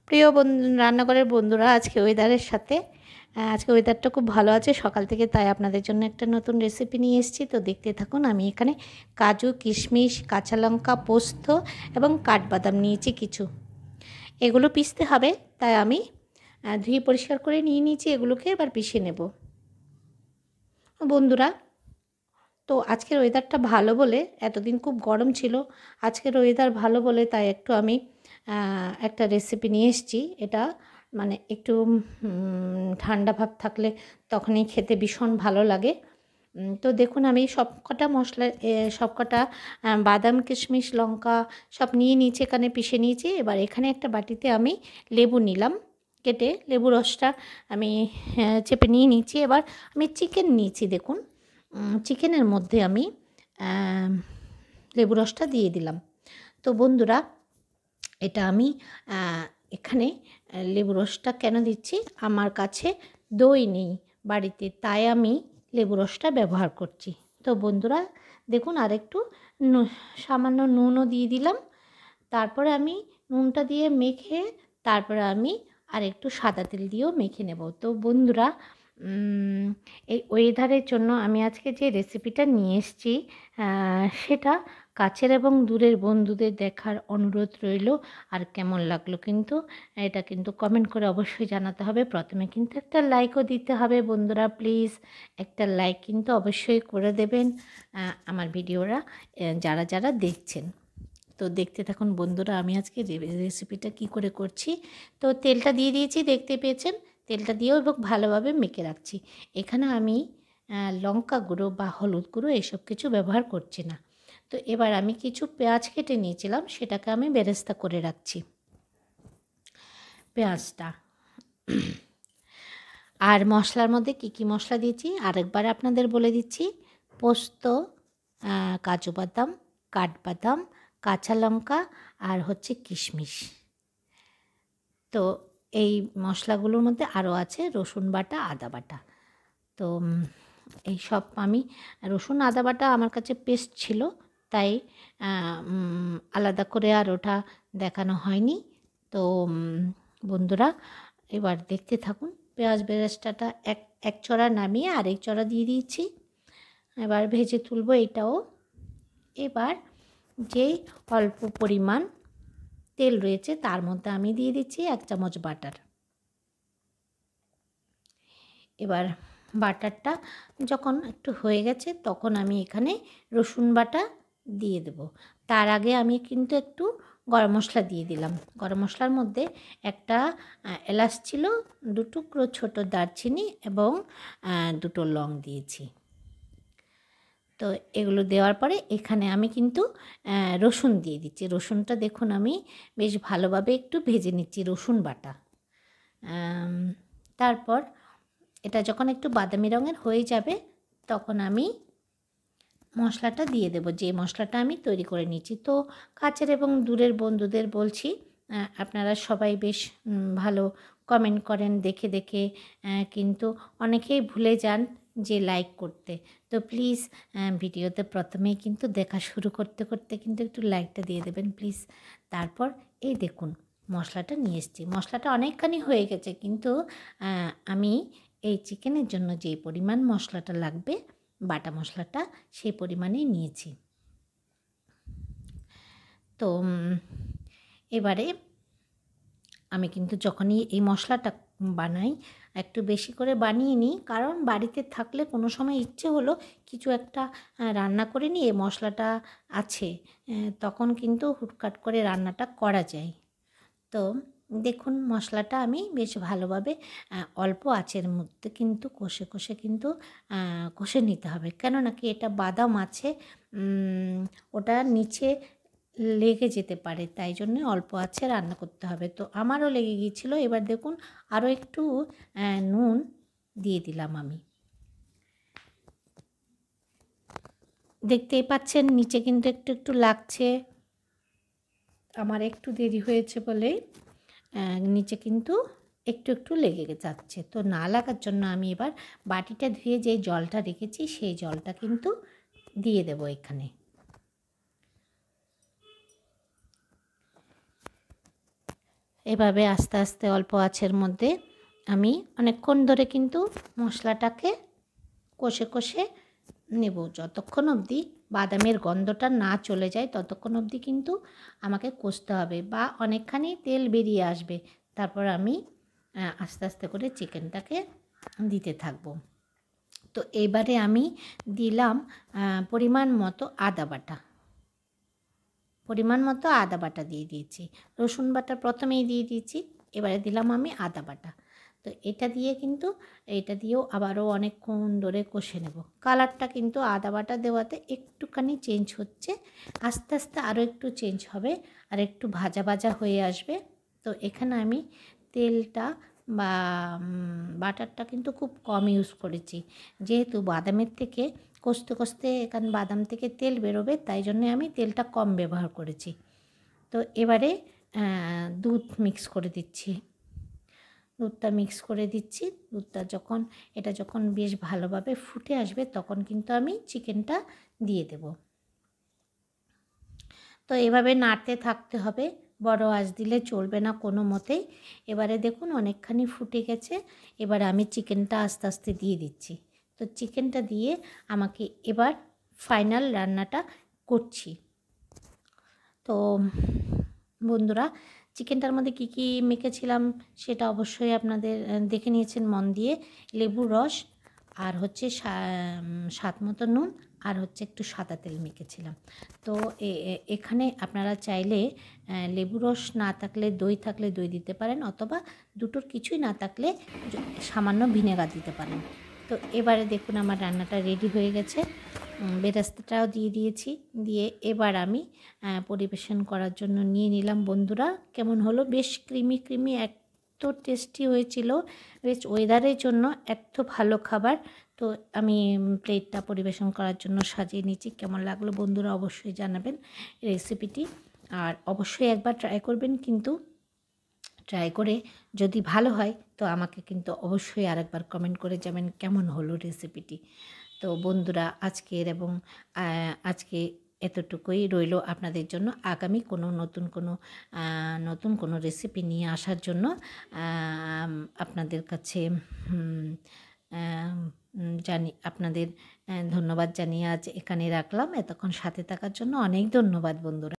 প্রিয় রান্নাঘরের বন্ধুরা, আজকে ওয়েদারের সাথে আজকে ওয়েদারটা খুব ভালো আছে সকাল থেকে, তাই আপনাদের জন্য একটা নতুন রেসিপি নিয়ে এসেছি। তো দেখতে থাকুন। আমি এখানে কাজু, কিশমিশ, কাঁচা লঙ্কা, পোস্ত এবং কাঠবাদাম নিয়েছি কিছু। এগুলো পিষতে হবে, তাই আমি ধুয়ে পরিষ্কার করে নিয়ে নিয়েছি। এগুলোকে এবার পিষে নেব বন্ধুরা। তো আজকের ওয়েদারটা ভালো বলে, এতদিন খুব গরম ছিল, আজকের ওয়েদার ভালো বলে তাই একটু আমি একটা রেসিপি নিয়ে এসেছি। এটা মানে একটু ঠান্ডা ভাব থাকলে তখনই খেতে ভীষণ ভালো লাগে। তো দেখুন, আমি সবকটা মশলা সবকটা বাদাম, কিশমিশ, লঙ্কা সব নিয়ে নিয়েছি, এখানে পিষে নিয়েছি। এবার এখানে একটা বাটিতে আমি লেবু নিলাম, কেটে লেবু রসটা আমি চেপে নিয়ে নিয়েছি। এবার আমি চিকেন নিয়েছি, দেখুন চিকেনের মধ্যে আমি লেবু রসটা দিয়ে দিলাম। তো বন্ধুরা, এটা আমি এখানে লেবু রসটা কেন দিচ্ছি, আমার কাছে দই নেই বাড়িতে, তাই আমি লেবু রসটা ব্যবহার করছি। তো বন্ধুরা দেখুন, আরেকটু সামান্য নুনও দিয়ে দিলাম। তারপরে আমি নুনটা দিয়ে মেখে তারপরে আমি আরেকটু সাদা তেল দিয়েও মেখে নেব। তো বন্ধুরা, এই ওয়েদারের জন্য আমি আজকে যে রেসিপিটা নিয়ে এসেছি সেটা কাছের এবং দূরের বন্ধুদের দেখার অনুরোধ রইল। আর কেমন লাগলো কিন্তু এটা কিন্তু কমেন্ট করে অবশ্যই জানাতে হবে। প্রথমে কিন্তু একটা লাইকও দিতে হবে বন্ধুরা, প্লিজ একটা লাইক কিন্তু অবশ্যই করে দেবেন আমার ভিডিওরা যারা যারা দেখছেন। তো দেখতে থাকুন বন্ধুরা, আমি আজকে রেসিপিটা কি করে করছি। তো তেলটা দিয়ে দিয়েছি, দেখতে পেয়েছেন। তেলটা দিয়েও এবং ভালোভাবে মেখে রাখছি। এখানে আমি লঙ্কা গুঁড়ো বা হলুদ গুঁড়ো এসব কিছু ব্যবহার করছি না। তো এবার আমি কিছু পেঁয়াজ কেটে নিয়েছিলাম, সেটাকে আমি বেরেস্তা করে রাখছি পেঁয়াজটা। আর মশলার মধ্যে কী কী মশলা দিয়েছি আরেকবার আপনাদের বলে দিচ্ছি। পোস্ত, কাজু বাদাম, কাঠবাদাম, কাঁচা লঙ্কা আর হচ্ছে কিশমিশ। তো এই মশলাগুলোর মধ্যে আরও আছে রসুন বাটা, আদা বাটা। তো এই সব আমি রসুন আদা বাটা আমার কাছে পেস্ট ছিল, তাই আলাদা করে আর ওটা দেখানো হয়নি। তো বন্ধুরা, এবার দেখতে থাকুন। পেঁয়াজ বেরেস্তাটা এক চড়া নামিয়ে আরেক চড়া দিয়ে দিয়েছি। এবার ভেজে তুলব এটাও। এবার যেই অল্প পরিমাণ তেল রয়েছে তার মধ্যে আমি দিয়ে দিচ্ছি 1 চামচ বাটার। এবার বাটারটা যখন একটু হয়ে গেছে তখন আমি এখানে রসুন বাটা দিয়ে দেব। তার আগে আমি কিন্তু একটু গরম মশলা দিয়ে দিলাম। গরম মশলার মধ্যে একটা এলাচ ছিল, 2 টুকরো ছোটো দারচিনি এবং 2টো লং দিয়েছি। তো এগুলো দেওয়ার পরে এখানে আমি কিন্তু রসুন দিয়ে দিচ্ছি। রসুনটা দেখুন আমি বেশ ভালোভাবে একটু ভেজে নিচ্ছি, রসুন বাটা। তারপর এটা যখন একটু বাদামি রঙের হয়ে যাবে তখন আমি মশলাটা দিয়ে দেব, যে মশলাটা আমি তৈরি করে নিচ্ছি। তো কাছের এবং দূরের বন্ধুদের বলছি, আপনারা সবাই বেশ ভালো কমেন্ট করেন দেখে দেখে, কিন্তু অনেকেই ভুলে যান যে লাইক করতে। তো প্লিজ ভিডিওতে প্রথমেই কিন্তু দেখা শুরু করতে করতে কিন্তু একটু লাইকটা দিয়ে দেবেন প্লিজ। তারপর এই দেখুন মশলাটা নিয়ে এসেছি। মশলাটা অনেকখানি হয়ে গেছে, কিন্তু আমি এই চিকেনের জন্য যে পরিমাণ মশলাটা লাগবে, বাটা মশলাটা সেই পরিমাণেই নিয়েছি। তো এবারে আমি কিন্তু যখনই এই মশলাটা বানাই একটু বেশি করে বানিয়ে নিই, কারণ বাড়িতে থাকলে কোনো সময় ইচ্ছে হলো কিছু একটা রান্না করে নিই, এই মশলাটা আছে, তখন কিন্তু হুটহাট করে রান্নাটা করা যায়। তো দেখুন মশলাটা আমি বেশ ভালোভাবে অল্প আঁচের মধ্যে কিন্তু কষে কষে কিন্তু কষে নিতে হবে, কেননা কি এটা বাদাম আছে, ওটা নিচে লেগে যেতে পারে, তাই জন্য অল্প আঁচে রান্না করতে হবে। তো আমারও লেগে গিয়েছিলো। এবার দেখুন আরও একটু নুন দিয়ে দিলাম আমি। দেখতেই পাচ্ছেন নিচে কিন্তু একটু একটু লাগছে, আমার একটু দেরি হয়েছে বলে নিচে কিন্তু একটু একটু লেগে যাচ্ছে। তো না লাগার জন্য আমি এবার বাটিটা ধুয়ে যে জলটা রেখেছি সেই জলটা কিন্তু দিয়ে দেব এখানে। এভাবে আস্তে আস্তে অল্প আঁচের মধ্যে আমি অনেকক্ষণ ধরে কিন্তু মশলাটাকে কষে কষে নেব। যতক্ষণ অবধি বাদামের গন্ধটা না চলে যায় ততক্ষণ অবধি কিন্তু আমাকে কষতে হবে, বা অনেকখানি তেল বেরিয়ে আসবে। তারপর আমি আস্তে আস্তে করে চিকেনটাকে দিতে থাকবো। তো এবারে আমি দিলাম পরিমাণ মতো আদা বাটা। দিয়ে দিয়েছি। রসুন বাটা প্রথমেই দিয়ে দিয়েছি, এবারে দিলাম আমি আদা বাটা। তো এটা দিয়েও আবারও অনেকক্ষণ ধরে কষে নেব। কালারটা কিন্তু আদা বাটা দেওয়াতে একটুখানি চেঞ্জ হচ্ছে, আস্তে আস্তে আরও একটু চেঞ্জ হবে, আর একটু ভাজা ভাজা হয়ে আসবে। তো এখানে আমি তেলটা বা বাটারটা কিন্তু খুব কম ইউজ করেছি, যেহেতু বাদামের থেকে কষতে কষতে এখানে বাদাম থেকে তেল বেরোবে, তাই জন্যে আমি তেলটা কম ব্যবহার করেছি। তো এবারে দুধ মিক্স করে দিচ্ছি। দুধটা যখন বেশ ভালোভাবে ফুটে আসবে তখন কিন্তু আমি চিকেনটা দিয়ে দেব। তো এভাবে নাড়তে থাকতে হবে, বড় আঁচ দিলে চলবে না কোনো মতেই। এবারে দেখুন অনেকখানি ফুটে গেছে, এবারে আমি চিকেনটা আস্তে আস্তে দিয়ে দিচ্ছি। তো চিকেনটা দিয়ে আমাকে এবার ফাইনাল রান্নাটা করছি। তো বন্ধুরা, চিকেনটার মধ্যে কী কী মেখেছিলাম সেটা অবশ্যই আপনাদের দেখে নিয়েছেন মন দিয়ে। লেবুর রস, আর হচ্ছে স্বাদ মতো নুন, আর হচ্ছে একটু সাদা তেল মেখেছিলাম। তো এখানে আপনারা চাইলে লেবু রস না থাকলে দই থাকলে দই দিতে পারেন, অথবা দুটোর কিছুই না থাকলে সামান্য ভিনেগার দিতে পারেন। তো এবারে দেখুন আমার রান্নাটা রেডি হয়ে গেছে। বেরেস্তাটাও দিয়ে দিয়েছি, দিয়ে এবার আমি পরিবেশন করার জন্য নিয়ে নিলাম। বন্ধুরা, কেমন হলো? বেশ ক্রিমি ক্রিমি, এত টেস্টি হয়েছিল, বেশ ওয়েদারের জন্য এত ভালো খাবার। তো আমি প্লেটটা পরিবেশন করার জন্য সাজিয়ে নিচ্ছি। কেমন লাগলো বন্ধুরা অবশ্যই জানাবেন রেসিপিটি, আর অবশ্যই একবার ট্রাই করবেন, কিন্তু ট্রাই করে যদি ভালো হয় তো আমাকে কিন্তু অবশ্যই আরেকবার কমেন্ট করে যাবেন কেমন হলো রেসিপিটি। তো বন্ধুরা, আজকে এতটুকুই রইলো আপনাদের জন্য। আগামী নতুন কোনো রেসিপি নিয়ে আসার জন্য আপনাদের কাছে আপনাদের ধন্যবাদ জানিয়ে আজ এখানে রাখলাম। এতক্ষণ সাথে থাকার জন্য অনেক ধন্যবাদ বন্ধুরা।